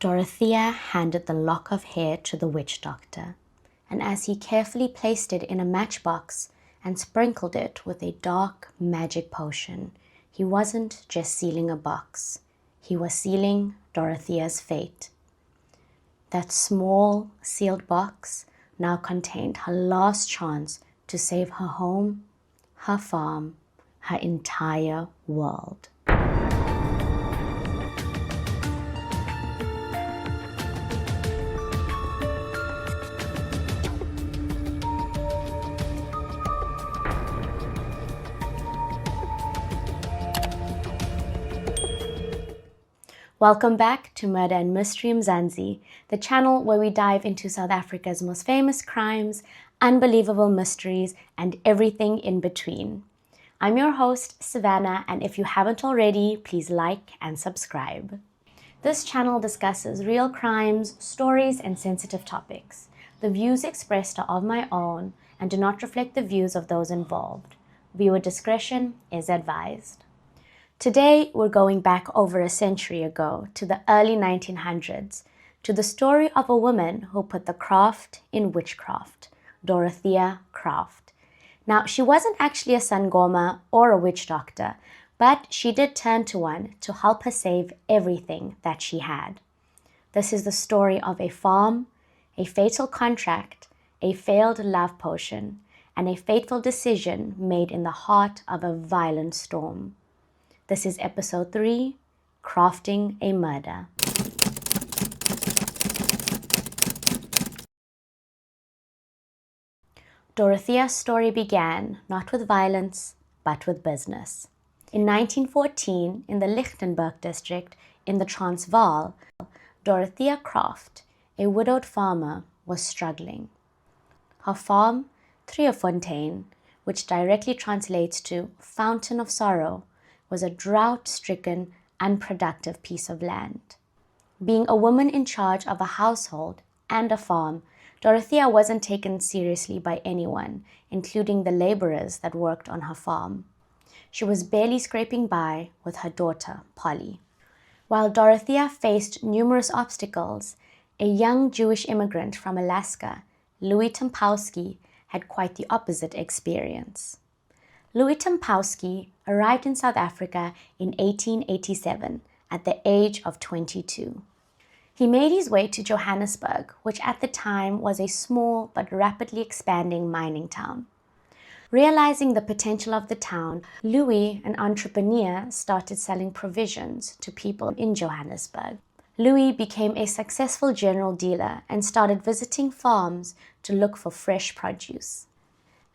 Dorothea handed the lock of hair to the witch doctor, and as he carefully placed it in a matchbox and sprinkled it with a dark magic potion, he wasn't just sealing a box, he was sealing Dorothea's fate. That small sealed box now contained her last chance to save her home, her farm, her entire world. Welcome back to Murder and Mystery Mzansi, the channel where we dive into South Africa's most famous crimes, unbelievable mysteries, and everything in between. I'm your host, Savannah, and if you haven't already, please like and subscribe. This channel discusses real crimes, stories, and sensitive topics. The views expressed are of my own and do not reflect the views of those involved. Viewer discretion is advised. Today, we're going back over a century ago to the early 1900s, to the story of a woman who put the craft in witchcraft, Dorethea Kraft. Now, she wasn't actually a sangoma or a witch doctor, but she did turn to one to help her save everything that she had. This is the story of a farm, a fatal contract, a failed love potion, and a fateful decision made in the heart of a violent storm. This is episode 3, Krafting a Murder. Dorothea's story began not with violence, but with business. In 1914, in the Lichtenberg district in the Transvaal, Dorethea Kraft, a widowed farmer, was struggling. Her farm, Treurfontein, which directly translates to Fountain of Sorrow, was a drought-stricken, unproductive piece of land. Being a woman in charge of a household and a farm, Dorothea wasn't taken seriously by anyone, including the laborers that worked on her farm. She was barely scraping by with her daughter, Polly. While Dorothea faced numerous obstacles, a young Jewish immigrant from Alaska, Louis Tumpowsky, had quite the opposite experience. Louis Tumpowsky arrived in South Africa in 1887 at the age of 22. He made his way to Johannesburg, which at the time was a small but rapidly expanding mining town. Realizing the potential of the town, Louis, an entrepreneur, started selling provisions to people in Johannesburg. Louis became a successful general dealer and started visiting farms to look for fresh produce.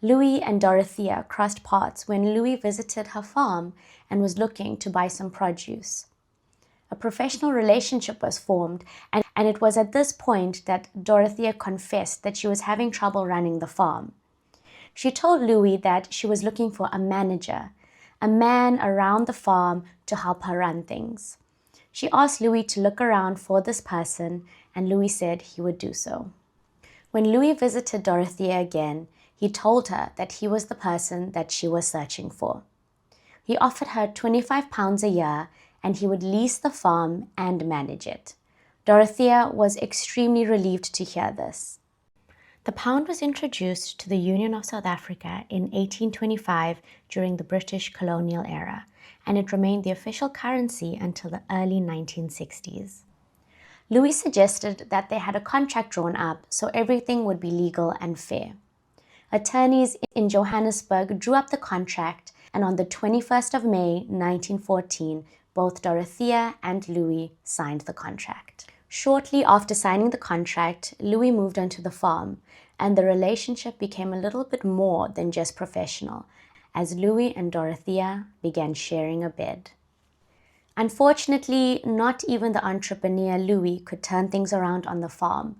Louis and Dorothea crossed paths when Louis visited her farm and was looking to buy some produce. A professional relationship was formed, and it was at this point that Dorothea confessed that she was having trouble running the farm. She told Louis that she was looking for a manager, a man around the farm to help her run things. She asked Louis to look around for this person, and Louis said he would do so. When Louis visited Dorothea again, he told her that he was the person that she was searching for. He offered her £25 a year and he would lease the farm and manage it. Dorothea was extremely relieved to hear this. The pound was introduced to the Union of South Africa in 1825 during the British colonial era, and it remained the official currency until the early 1960s. Louis suggested that they had a contract drawn up so everything would be legal and fair. Attorneys in Johannesburg drew up the contract, and on the 21st of May, 1914, both Dorothea and Louis signed the contract. Shortly after signing the contract, Louis moved onto the farm, and the relationship became a little bit more than just professional, as Louis and Dorothea began sharing a bed. Unfortunately, not even the entrepreneur Louis could turn things around on the farm,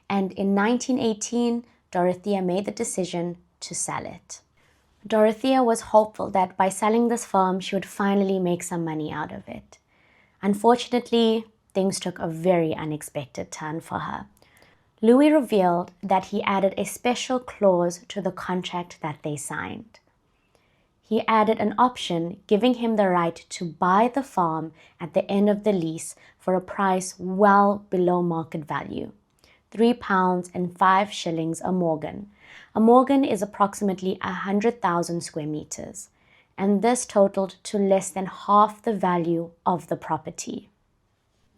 and in 1918, Dorothea made the decision to sell it. Dorothea was hopeful that by selling this farm, she would finally make some money out of it. Unfortunately, things took a very unexpected turn for her. Louis revealed that he added a special clause to the contract that they signed. He added an option giving him the right to buy the farm at the end of the lease for a price well below market value, £3 and 5 shillings a morgen. A morgen is approximately 100,000 square meters, and this totaled to less than half the value of the property.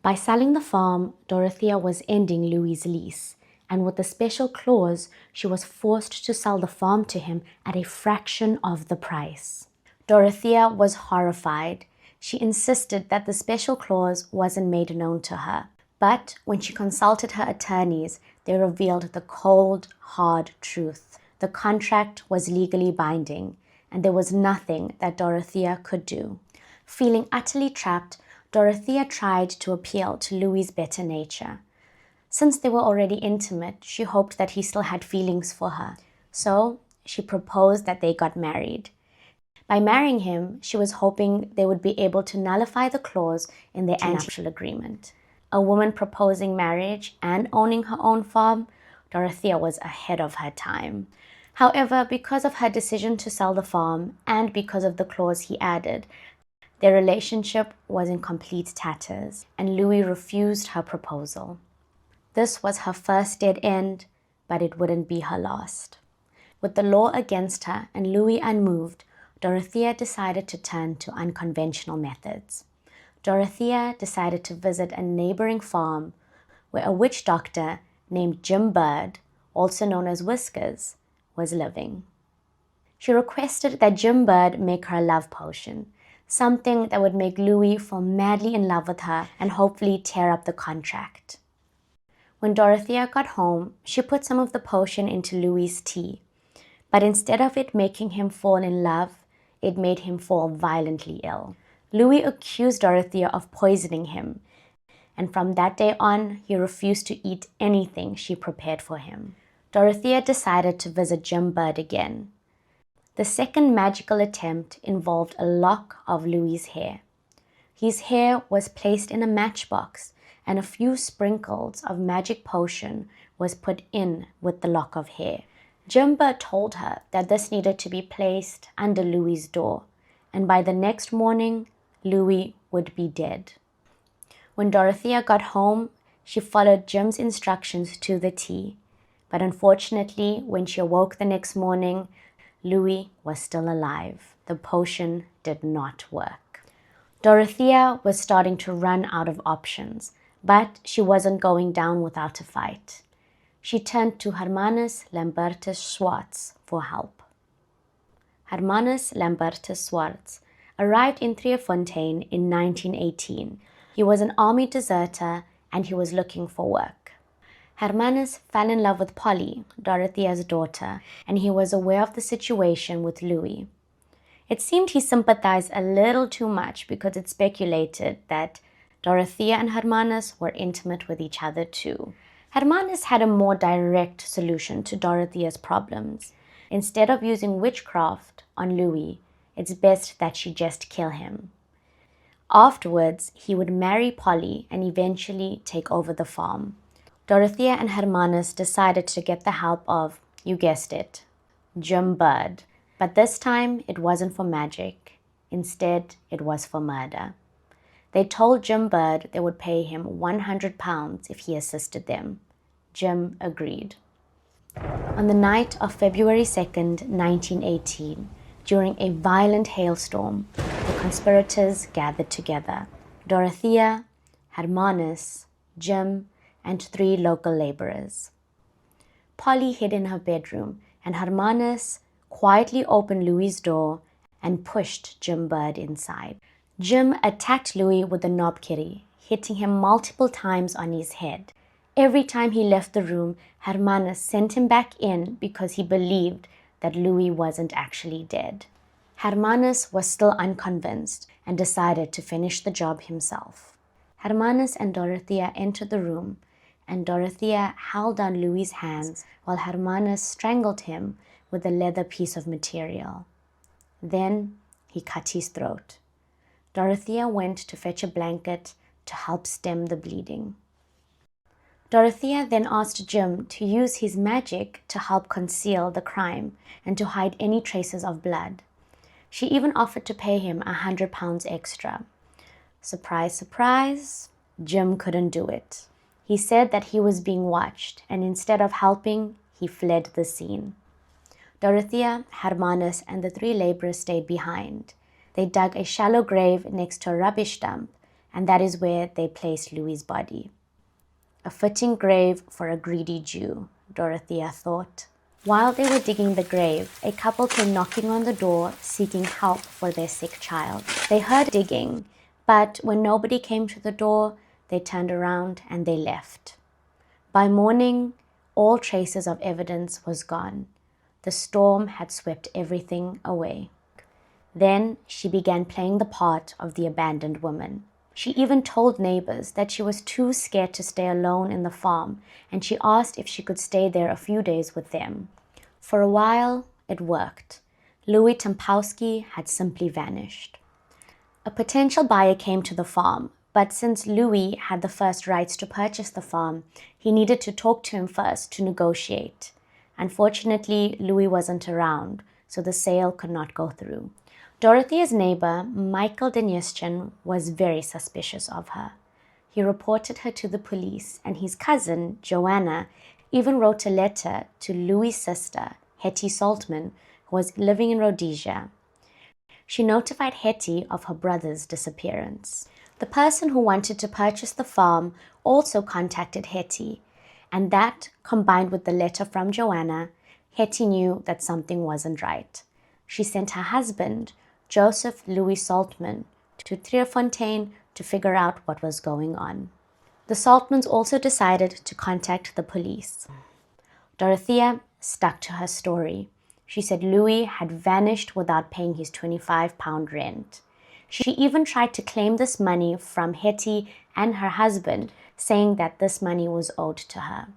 By selling the farm, Dorothea was ending Louis's lease, and with a special clause, she was forced to sell the farm to him at a fraction of the price. Dorothea was horrified. She insisted that the special clause wasn't made known to her, but when she consulted her attorneys, they revealed the cold, hard truth. The contract was legally binding, and there was nothing that Dorothea could do. Feeling utterly trapped, Dorothea tried to appeal to Louis's better nature. Since they were already intimate, she hoped that he still had feelings for her. So she proposed that they got married. By marrying him, she was hoping they would be able to nullify the clause in their anti-nuptial agreement. A woman proposing marriage and owning her own farm, Dorothea was ahead of her time. However, because of her decision to sell the farm and because of the clause he added, their relationship was in complete tatters, and Louis refused her proposal. This was her first dead end, but it wouldn't be her last. With the law against her and Louis unmoved, Dorothea decided to turn to unconventional methods. Dorothea decided to visit a neighboring farm where a witch doctor named Jim Bird, also known as Whiskers, was living. She requested that Jim Bird make her a love potion, something that would make Louis fall madly in love with her and hopefully tear up the contract. When Dorothea got home, she put some of the potion into Louis's tea, but instead of it making him fall in love, it made him fall violently ill. Louis accused Dorothea of poisoning him, and from that day on, he refused to eat anything she prepared for him. Dorothea decided to visit Jim Bird again. The second magical attempt involved a lock of Louis's hair. His hair was placed in a matchbox, and a few sprinkles of magic potion was put in with the lock of hair. Jim Bird told her that this needed to be placed under Louis's door, and by the next morning, Louis would be dead. When Dorothea got home, she followed Jim's instructions to the T, but unfortunately, when she awoke the next morning, Louis was still alive. The potion did not work. Dorothea was starting to run out of options, but she wasn't going down without a fight. She turned to Hermanus Lambertus Swartz for help. Hermanus Lambertus Swartz arrived in Treurfontein in 1918. He was an army deserter and he was looking for work. Hermanus fell in love with Polly, Dorothea's daughter, and he was aware of the situation with Louis. It seemed he sympathized a little too much because it speculated that Dorothea and Hermanus were intimate with each other too. Hermanus had a more direct solution to Dorothea's problems. Instead of using witchcraft on Louis, it's best that she just kill him. Afterwards, he would marry Polly and eventually take over the farm. Dorothea and Hermanus decided to get the help of, you guessed it, Jim Bird. But this time, it wasn't for magic. Instead, it was for murder. They told Jim Bird they would pay him £100 if he assisted them. Jim agreed. On the night of February 2nd, 1918, during a violent hailstorm, the conspirators gathered together. Dorothea, Hermanus, Jim, and 3 local laborers. Polly hid in her bedroom, and Hermanus quietly opened Louis's door and pushed Jim Bird inside. Jim attacked Louis with a knobkerrie, hitting him multiple times on his head. Every time he left the room, Hermanus sent him back in because he believed that Louis wasn't actually dead. Hermanus was still unconvinced and decided to finish the job himself. Hermanus and Dorothea entered the room, and Dorothea held down Louis's hands while Hermanus strangled him with a leather piece of material. Then he cut his throat. Dorothea went to fetch a blanket to help stem the bleeding. Dorothea then asked Jim to use his magic to help conceal the crime and to hide any traces of blood. She even offered to pay him £100 extra. Surprise, surprise, Jim couldn't do it. He said that he was being watched, and instead of helping, he fled the scene. Dorethea, Hermanus, and the 3 laborers stayed behind. They dug a shallow grave next to a rubbish dump, and that is where they placed Louis's body. A fitting grave for a greedy Jew, Dorethea thought. While they were digging the grave, a couple came knocking on the door, seeking help for their sick child. They heard digging, but when nobody came to the door, they turned around and they left. By morning, all traces of evidence was gone. The storm had swept everything away. Then she began playing the part of the abandoned woman. She even told neighbors that she was too scared to stay alone in the farm, and she asked if she could stay there a few days with them. For a while, it worked. Louis Tumpowsky had simply vanished. A potential buyer came to the farm, but since Louis had the first rights to purchase the farm, he needed to talk to him first to negotiate. Unfortunately, Louis wasn't around, so the sale could not go through. Dorothea's neighbor, Michael was very suspicious of her. He reported her to the police, and his cousin, Joanna, even wrote a letter to Louis' sister, Hetty Saltman, who was living in Rhodesia. She notified Hetty of her brother's disappearance. The person who wanted to purchase the farm also contacted Hetty, and that, combined with the letter from Joanna, Hetty knew that something wasn't right. She sent her husband, Joseph Louis Saltman, to Treurfontein to figure out what was going on. The Saltmans also decided to contact the police. Dorothea stuck to her story. She said Louis had vanished without paying his £25 rent. She even tried to claim this money from Hetty and her husband, saying that this money was owed to her.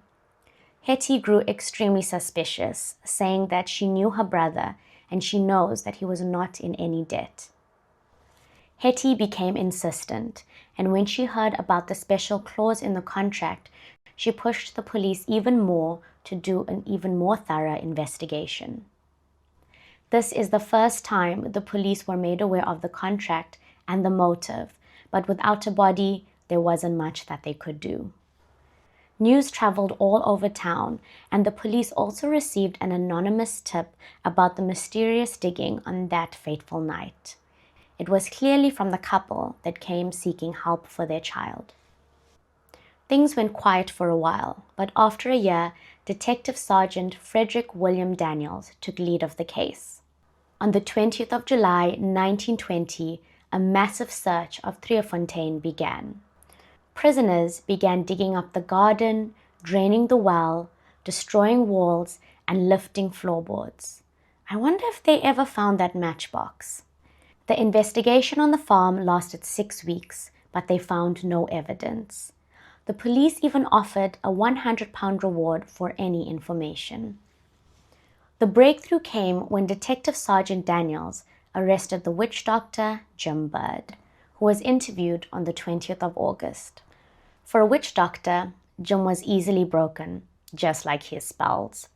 Hetty grew extremely suspicious, saying that she knew her brother and she knows that he was not in any debt. Hetty became insistent, and when she heard about the special clause in the contract, she pushed the police even more to do an even more thorough investigation. This is the first time the police were made aware of the contract and the motive, but without a body, there wasn't much that they could do. News traveled all over town, and the police also received an anonymous tip about the mysterious digging on that fateful night. It was clearly from the couple that came seeking help for their child. Things went quiet for a while, but after a year, Detective Sergeant Frederick William Daniels took lead of the case. On the 20th of July, 1920, a massive search of Treurfontein began. Prisoners began digging up the garden, draining the well, destroying walls, and lifting floorboards. I wonder if they ever found that matchbox. The investigation on the farm lasted 6 weeks, but they found no evidence. The police even offered a £100 reward for any information. The breakthrough came when Detective Sergeant Daniels arrested the witch doctor, Jim Bird, who was interviewed on the 20th of August. For a witch doctor, Jim was easily broken, just like his spells.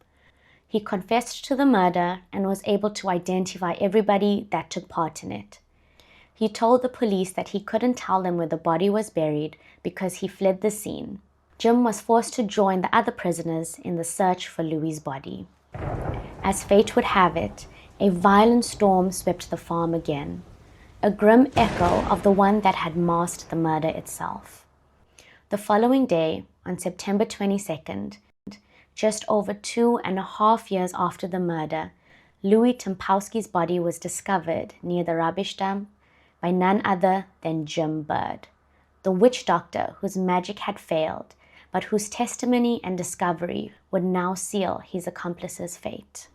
He confessed to the murder and was able to identify everybody that took part in it. He told the police that he couldn't tell them where the body was buried because he fled the scene. Jim was forced to join the other prisoners in the search for Louis's body. As fate would have it, a violent storm swept the farm again, a grim echo of the one that had masked the murder itself. The following day, on September 22nd, just over 2.5 years after the murder, Louis Tumpowsky's body was discovered near the rubbish dump by none other than Jim Bird, the witch doctor whose magic had failed, but whose testimony and discovery would now seal his accomplice's fate.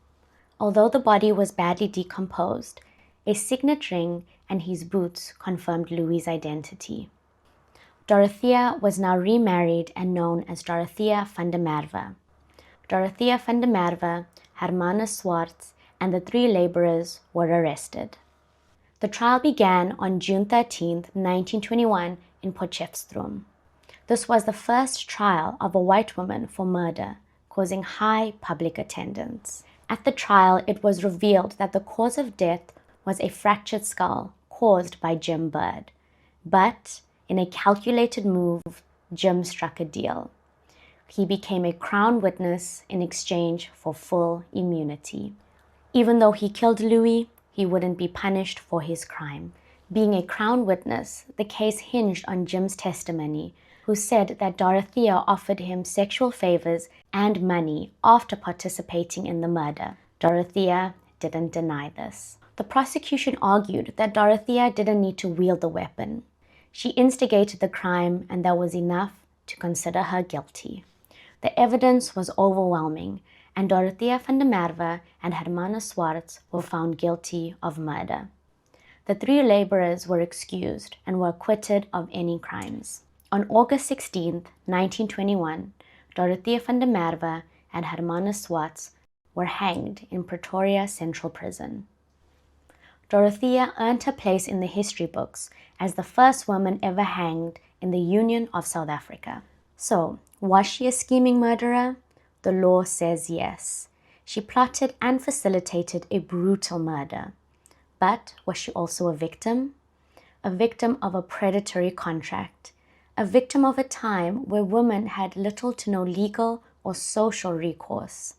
Although the body was badly decomposed, a signet ring and his boots confirmed Louis's identity. Dorothea was now remarried and known as Dorethea van der Merwe. Dorothea van der Merwe, Hermanus Swartz, and the 3 laborers were arrested. The trial began on June 13, 1921 in Potchefstroom. This was the first trial of a white woman for murder, causing high public attendance. At the trial, it was revealed that the cause of death was a fractured skull caused by Jim Bird. But in a calculated move, Jim struck a deal. He became a Crown witness in exchange for full immunity. Even though he killed Louis, he wouldn't be punished for his crime. Being a Crown witness, the case hinged on Jim's testimony, who said that Dorothea offered him sexual favors and money after participating in the murder. Dorothea didn't deny this. The prosecution argued that Dorothea didn't need to wield the weapon. She instigated the crime, and that was enough to consider her guilty. The evidence was overwhelming, and Dorethea van der Merwe and Hermanus Swarts were found guilty of murder. The three laborers were excused and were acquitted of any crimes. On August 16, 1921, Dorethea van der Merwe and Hermanus Swarts were hanged in Pretoria Central Prison. Dorothea earned her place in the history books as the first woman ever hanged in the Union of South Africa. So, was she a scheming murderer? The law says yes. She plotted and facilitated a brutal murder. But was she also a victim? A victim of a predatory contract. A victim of a time where women had little to no legal or social recourse.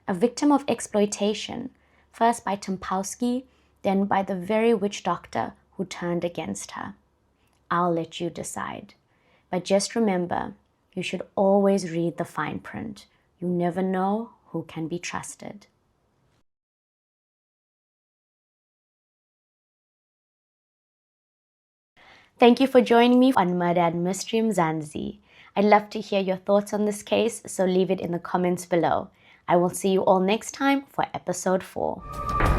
A victim of exploitation, first by Tumpowsky, then by the very witch doctor who turned against her. I'll let you decide. But just remember, you should always read the fine print. You never know who can be trusted. Thank you for joining me on Murder and Mystery Mzansi. I'd love to hear your thoughts on this case, so leave it in the comments below. I will see you all next time for episode 4.